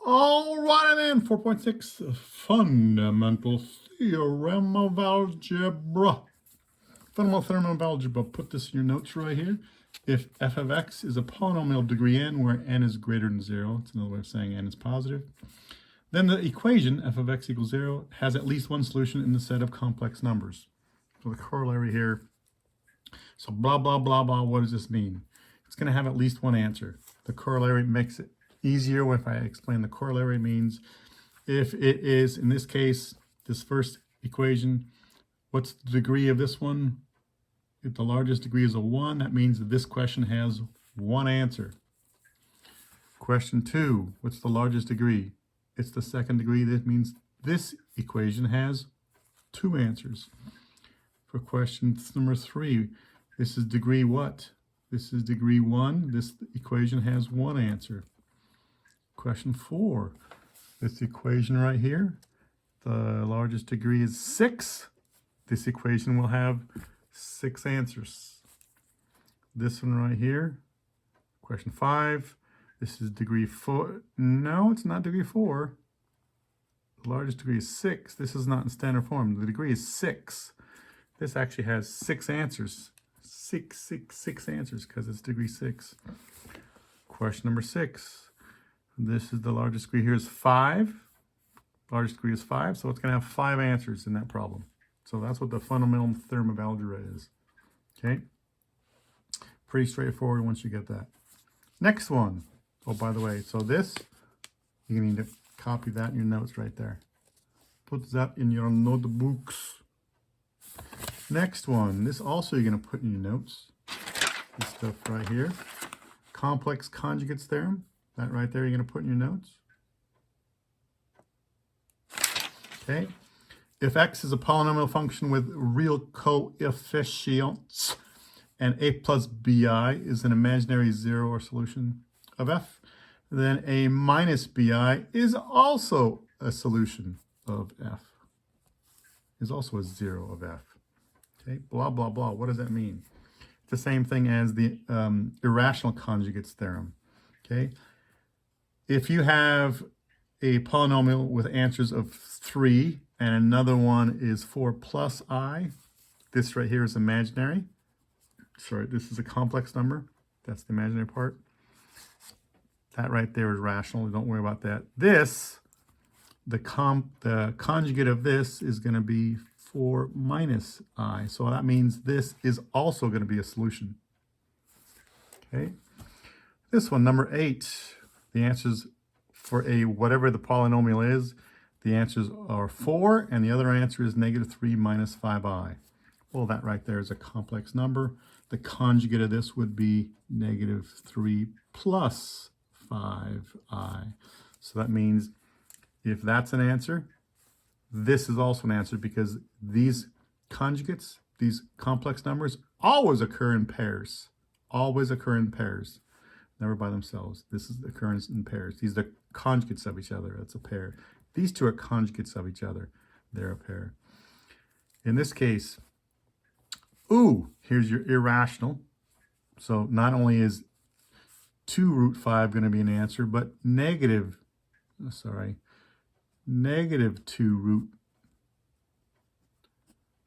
All right, then, 4.6, Fundamental Theorem of Algebra. Fundamental Theorem of Algebra, put this in your notes right here. If f of x is a polynomial of degree n, where n is greater than 0, it's another way of saying n is positive, then the equation f of x equals 0 has at least one solution in the set of complex numbers. So the corollary here, so blah, blah, blah, blah, what does this mean? It's going to have at least one answer. The corollary makes it easier if I explain the corollary means if it is, in this case, this first equation, what's the degree of this one? If the largest degree is a 1, that means that this question has one answer. Question 2, what's the largest degree? It's the second degree. That means this equation has 2 answers. For question number 3, this is degree what? This is degree 1. This equation has 1 answer. Question 4, this equation right here, the largest degree is 6. This equation will have 6 answers. This one right here, question 5, this is degree 4. No, it's not degree 4. The largest degree is 6. This is not in standard form. The degree is 6. This actually has 6 answers. 6 answers because it's degree 6. Question number 6. This is the largest degree here is 5. Largest degree is 5, so it's going to have 5 answers in that problem. So that's what the fundamental theorem of algebra is. Okay? Pretty straightforward once you get that. Next one. Oh, by the way, so this, you need to copy that in your notes right there. Put that in your notebooks. Next one. This also you're going to put in your notes. This stuff right here. Complex conjugates theorem. That right there you're going to put in your notes. Okay. If x is a polynomial function with real coefficients and a plus bi is an imaginary 0 or solution of f, then a minus bi is also a solution of f, is also a 0 of f. Okay, blah, blah, blah. What does that mean? It's the same thing as the irrational conjugates theorem. Okay, if you have a polynomial with answers of 3 and another one is 4 plus I, this right here is imaginary. Sorry, this is a complex number. That's the imaginary part. That right there is rational. Don't worry about that. This, the conjugate of this is going to be 4 minus I. So that means this is also going to be a solution. Okay. This one, number 8, the answers for a whatever the polynomial is, the answers are 4, and the other answer is -3 minus 5i. Well, that right there is a complex number. The conjugate of this would be -3 plus 5i. So that means if that's an answer, this is also an answer because these conjugates, these complex numbers, always occur in pairs. Always occur in pairs. Never by themselves. This is the occurrence in pairs. These are the conjugates of each other. That's a pair. These two are conjugates of each other. They're a pair. In this case, here's your irrational. So not only is 2 root 5 going to be an answer, but -2 root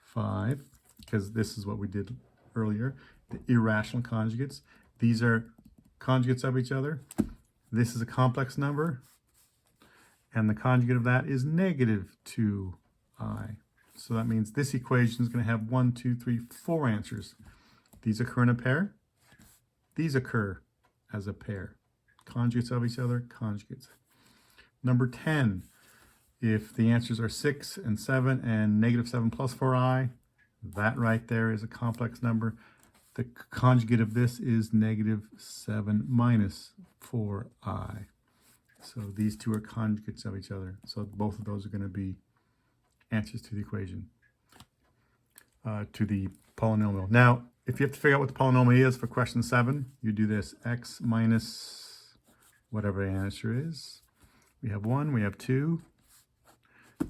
5, because this is what we did earlier, the irrational conjugates. These are conjugates of each other. This is a complex number, and the conjugate of that is -2i. So that means this equation is going to have 1, 2, 3, 4 answers. These occur in a pair. These occur as a pair. Conjugates of each other, conjugates. Number 10, if the answers are 6 and 7 and -7 plus 4i, that right there is a complex number. The conjugate of this is -7 minus 4i. So these two are conjugates of each other. So both of those are going to be answers to the equation, to the polynomial. Now, if you have to figure out what the polynomial is for question 7, you do this. X minus whatever the answer is. We have 1, we have 2,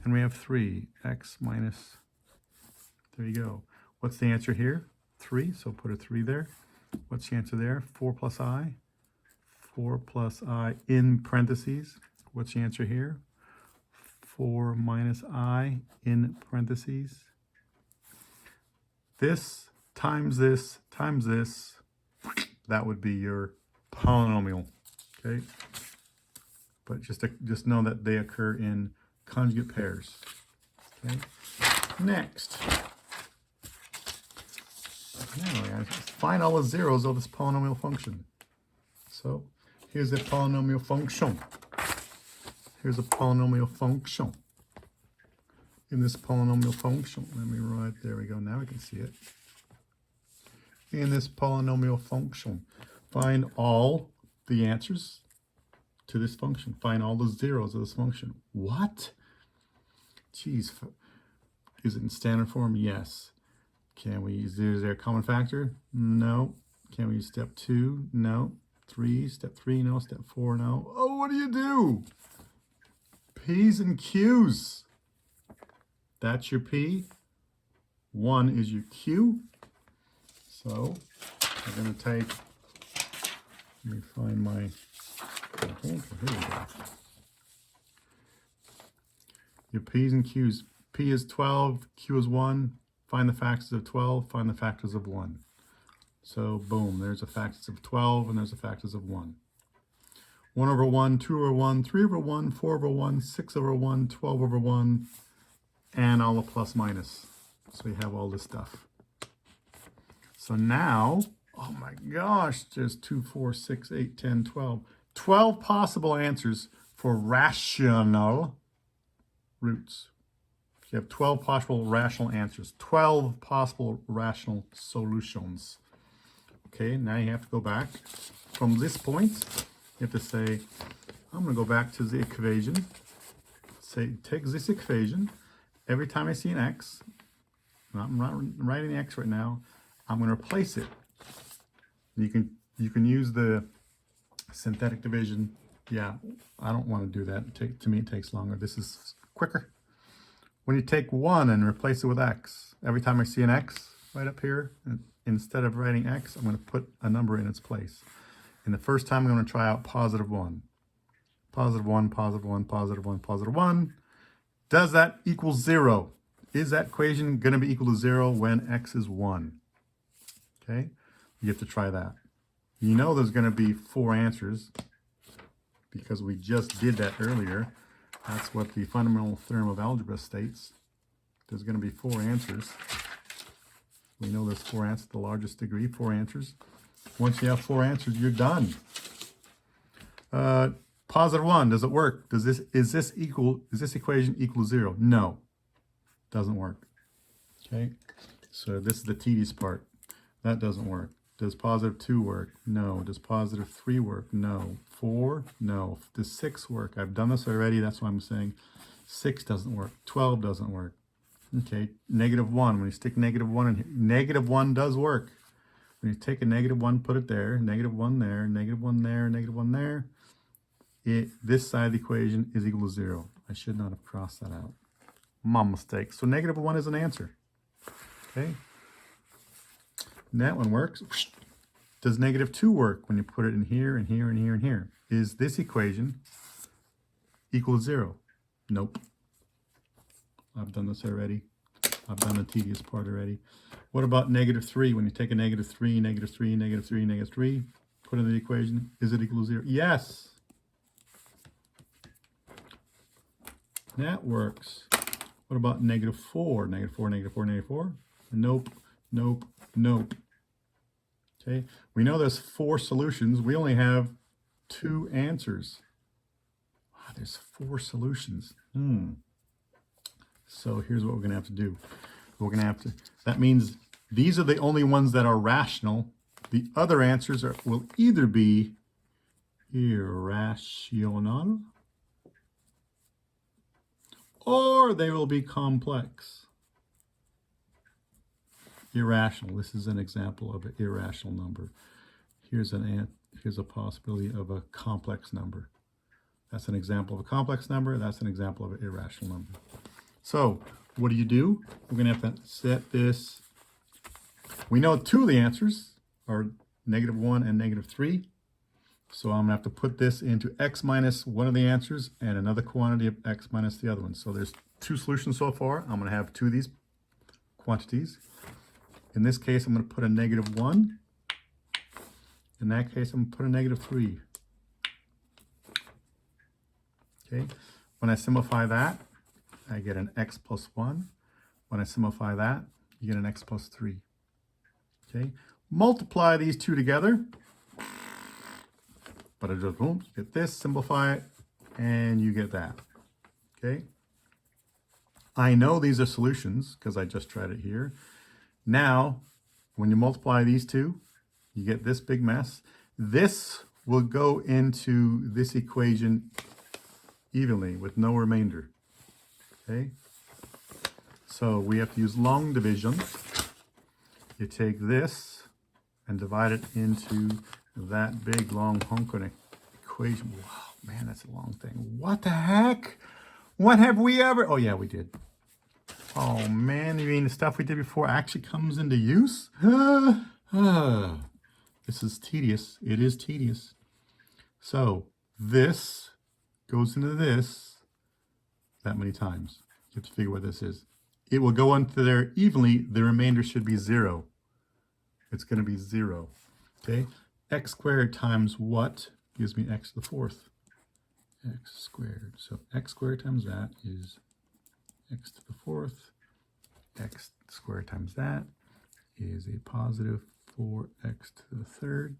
and we have 3. X minus, there you go. What's the answer here? 3, so put a 3 there. What's the answer there? 4 plus I. 4 plus I in parentheses. What's the answer here? 4 minus I in parentheses. This times this times this, that would be your polynomial, okay? But just know that they occur in conjugate pairs, okay? Next. Now, guys, find all the zeros of this polynomial function. So here's a polynomial function. Here's a polynomial function. In this polynomial function, let me write, there we go, now we can see it. In this polynomial function, find all the answers to this function. Find all the zeros of this function. What? Geez, is it in standard form? Yes. Can we use, is there a common factor? No. Can we use step 2? No. 3, step 3, no. Step 4, no. Oh, what do? P's and Q's. That's your P. 1 is your Q. So we're going to take, let me find my, okay, here we go. Your P's and Q's. P is 12, Q is 1. Find the factors of 12, find the factors of 1. So boom, there's the factors of 12 and there's the factors of 1. 1 over 1, 2 over 1, 3 over 1, 4 over 1, 6 over 1, 12 over 1, and all the plus minus. So we have all this stuff. So now, oh my gosh, there's 2, 4, 6, 8, 10, 12. 12 possible answers for rational roots. You have 12 possible rational answers, 12 possible rational solutions. Okay, now you have to go back from this point. You have to say, I'm going to go back to the equation. Say, take this equation. Every time I see an x, I'm not writing the x right now, I'm going to replace it. You can use the synthetic division. Yeah, I don't want to do that. To me, it takes longer. This is quicker. When you take 1 and replace it with x, every time I see an x right up here, instead of writing x, I'm going to put a number in its place. And the first time I'm going to try out positive 1. Positive 1, positive 1, positive 1, positive 1. Does that equal 0? Is that equation going to be equal to 0 when x is 1? Okay, you have to try that. You know there's going to be 4 answers because we just did that earlier. That's what the fundamental theorem of algebra states. There's going to be 4 answers. We know there's 4 answers to the largest degree, 4 answers. Once you have 4 answers, you're done. Positive 1, does it work? Is this equation equal to 0? No, doesn't work. Okay, so this is the tedious part. That doesn't work. Does positive 2 work? No. Does positive 3 work? No. 4? No. Does 6 work? I've done this already. That's why I'm saying 6 doesn't work. 12 doesn't work. Okay. Negative 1. When you stick negative 1 in here, negative 1 does work. When you take a negative 1, put it there. Negative 1 there. Negative 1 there. Negative 1 there. This side of the equation is equal to 0. I should not have crossed that out. My mistake. So negative 1 is an answer. Okay. That one works. Does negative 2 work when you put it in here and here and here and here? Is this equation equal to 0? Nope. I've done this already. I've done the tedious part already. What about negative 3? When you take a negative 3, negative 3, negative 3, negative 3, put in the equation, is it equal to 0? Yes. That works. What about negative 4? Negative 4, negative 4, negative 4? Nope, nope, nope. Okay, we know there's 4 solutions. We only have 2 answers. Wow, there's 4 solutions. So here's what we're going to have to do. We're going to have to, that means these are the only ones that are rational. The other answers will either be irrational or they will be complex. Irrational. This is an example of an irrational number. Here's a possibility of a complex number. That's an example of a complex number. That's an example of an irrational number. So what do? We're going to have to set this. We know 2 of the answers are negative 1 and negative 3. So I'm going to have to put this into x minus one of the answers and another quantity of x minus the other one. So there's two solutions so far. I'm going to have two of these quantities. In this case, I'm going to put a -1. In that case, I'm going to put a -3. Okay. When I simplify that, I get an x plus 1. When I simplify that, you get an x plus 3. Okay. Multiply these two together. But I just boom, get this, simplify it, and you get that. Okay. I know these are solutions because I just tried it here. Now, when you multiply these two, you get this big mess. This will go into this equation evenly with no remainder. Okay. So we have to use long division. You take this and divide it into that big long honking equation. Wow, man, that's a long thing. What the heck? What have we ever? Oh yeah, we did. Oh man, you mean the stuff we did before actually comes into use? This is tedious. It is tedious. So this goes into this that many times. You have to figure what this is. It will go into there evenly. The remainder should be 0. It's going to be 0. Okay. X squared times what gives me x to the 4th? X squared. So x squared times that is x to the 4th. X squared times that is a positive 4x to the 3rd.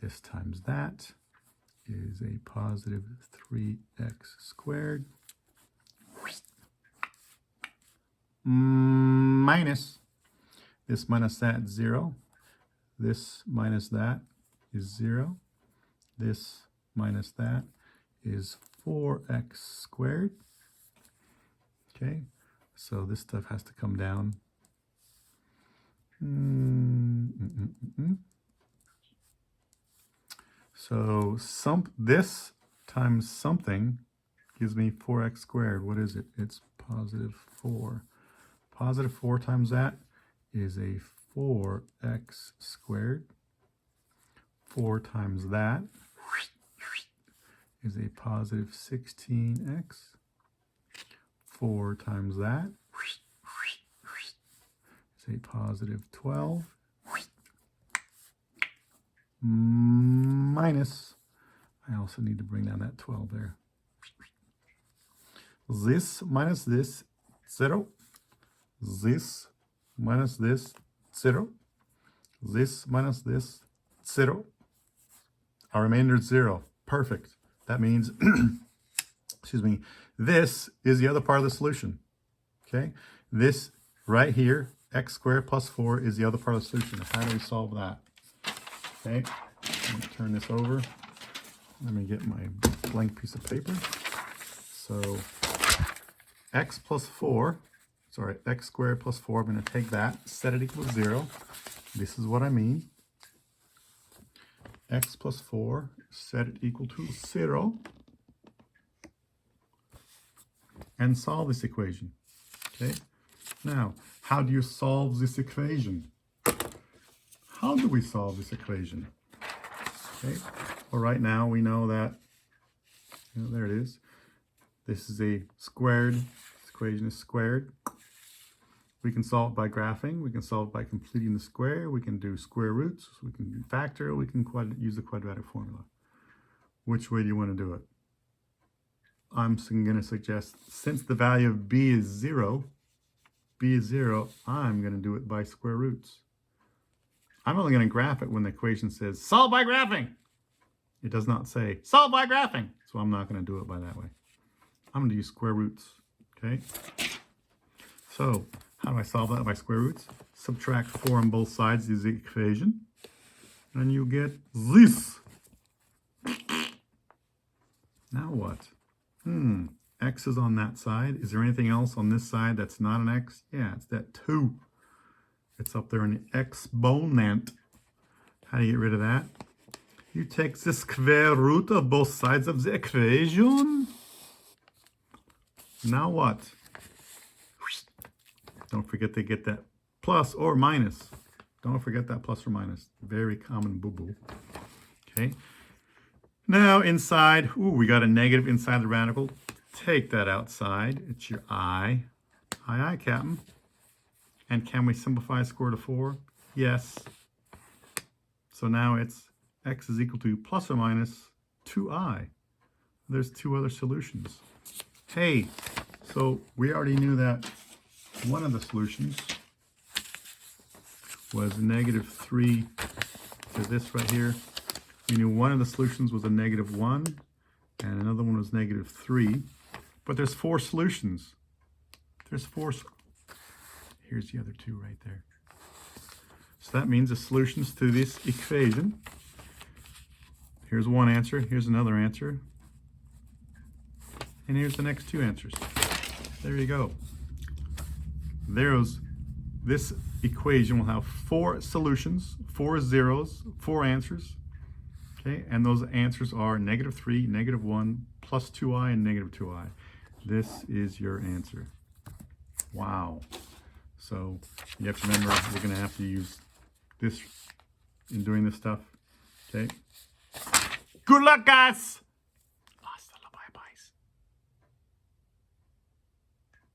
This times that is a positive 3x squared. Minus this minus that, 0. This minus that is 0. This minus that is 4x squared. Okay, so this stuff has to come down. So this times something gives me 4x squared. What is it? It's positive 4. Positive 4 times that is a 4x squared. 4 times that is a positive 16x. 4 times that is a positive 12. Minus, I also need to bring down that 12 there. This minus this, 0. This minus this, 0. This minus this, 0. Our remainder is 0. Perfect. That means, excuse me, this is the other part of the solution. Okay? This right here, x squared plus 4, is the other part of the solution. How do we solve that? Okay, let me turn this over. Let me get my blank piece of paper. So x plus 4, sorry, x squared plus 4, I'm going to take that, set it equal to 0. This is what I mean. X plus 4, set it equal to 0. And solve this equation. Okay, now, how do you solve this equation? How do we solve this equation? Okay, well, right now we know that, there it is. This is a squared, this equation is squared. We can solve it by graphing. We can solve it by completing the square. We can do square roots. We can factor. We can use the quadratic formula. Which way do you want to do it? I'm going to suggest, since the value of b is 0, I'm going to do it by square roots. I'm only going to graph it when the equation says, solve by graphing. It does not say, solve by graphing. So I'm not going to do it by that way. I'm going to use square roots. Okay. So how do I solve that by square roots? Subtract 4 on both sides of the equation. And you get this. Now what? X is on that side. Is there anything else on this side that's not an X? Yeah, it's that 2. It's up there in the exponent. How do you get rid of that? You take the square root of both sides of the equation. Now what? Don't forget to get that plus or minus. Don't forget that plus or minus. Very common boo-boo. Okay. Now inside, ooh, we got a negative inside the radical. Take that outside. It's your I. I, Captain. And can we simplify a square root of 4? Yes. So now it's x is equal to plus or minus 2I. There's two other solutions. Hey, so we already knew that one of the solutions was negative 3 to this right here. We knew one of the solutions was a negative 1 and another one was negative 3. But there's 4 solutions. There's 4. Here's the other 2 right there. So that means the solutions to this equation. Here's one answer. Here's another answer. And here's the next 2 answers. There you go. This equation will have 4 solutions, 4 zeros, 4 answers. Okay, and those answers are negative 3, negative 1, plus 2i, and negative 2i. This is your answer. Wow. So you have to remember we're going to have to use this in doing this stuff. Okay. Good luck, guys!